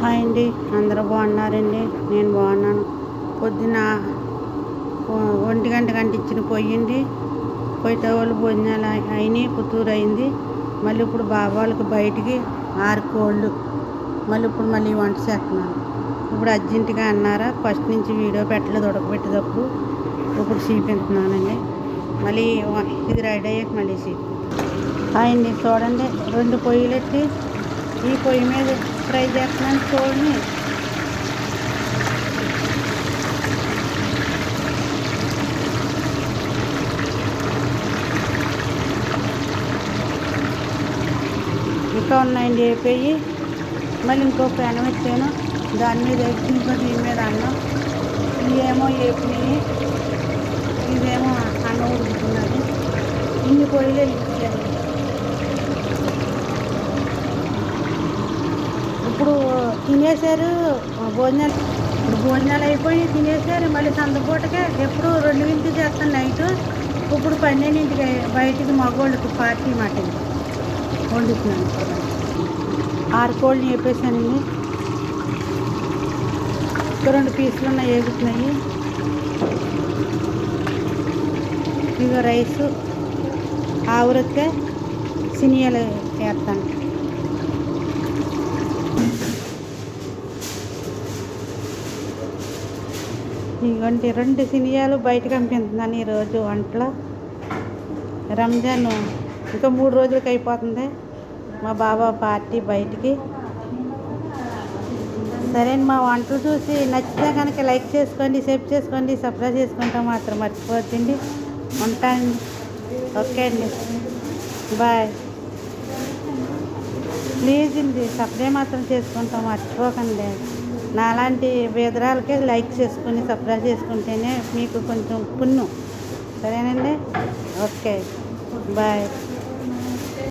Hi అండి, అందరూ బాగున్నారండి? నేను బాగున్నాను. పొద్దున్న 1 గంట ఇచ్చిన పొయ్యిండి. పొయ్యితో వాళ్ళు భోజనాలు అయినాయి, పుత్తూరు అయింది. మళ్ళీ ఇప్పుడు బాబాలకు బయటికి 6 కోళ్ళు. మళ్ళీ వంట చేస్తున్నాను. ఇప్పుడు అర్జెంటుగా అన్నారా, ఫస్ట్ నుంచి వీడియో పెట్టలేదు ఉడకబెట్టేటప్పుడు. ఇప్పుడు చీపెడుతున్నానండి. మళ్ళీ ఇది రెడీ అయ్యాక మళ్ళీ చీపు. హాయ్ అండి, చూడండి 2 పొయ్యిలు ఎట్టి ఈ పొయ్యి మీద ఫ్రై చేస్తున్నాను. చూడండి, ఇంకా ఉన్నాయండి వేపేయి. మళ్ళీ ఇంకో పెనం పెట్టాను, దాని మీద ఇంకో దీని మీద అన్నం. ఇవేమో వేపినాయి, ఇదేమో అన్నం ఉడుకుతున్నది. ఇన్ని పొయ్యిలు వెళ్ళిపోయాను. ఇప్పుడు తినేసారు భోజనాలు. ఇప్పుడు భోజనాలు అయిపోయి తినేసారు. మళ్ళీ సందపూటకే ఎప్పుడు 2 చేస్తాను నైటు. ఇప్పుడు 12 బయటికి మగోళ్ళకి పార్టీ మాట వండుతున్నాను. 6 కోళ్ళని వేపేసానండి. ఇంకా 2 పీసులు ఉన్నాయి, వేగుతున్నాయి. ఇక రైసు ఆవురొత్తే సినియాలు వేస్తాను. ఇవ్వండి 2 సినియాలు బయటకు పంపిస్తున్నాను ఈరోజు వంటలో. రంజాన్ ఇంకా 3 రోజులకి అయిపోతుంది. మా బాబా పార్టీ బయటికి. సరే, మా వంటలు చూసి నచ్చితే కనుక లైక్ చేసుకోండి, షేర్ చేసుకోండి, సబ్స్క్రైబ్ చేసుకుంటా మాత్రం మర్చిపోతుంది. ఉంటానండి. ఓకే అండి, బాయ్. ప్లీజ్ అండి, సబ్స్క్రైబ్ మాత్రం చేసుకుంటాం మర్చిపోకండి. నాలాంటి బేదరాలకే లైక్ చేసుకుని సబ్స్క్రైబ్ చేసుకుంటేనే మీకు కొంచెం పుణ్యం. సరేనండి, ఓకే, బాయ్.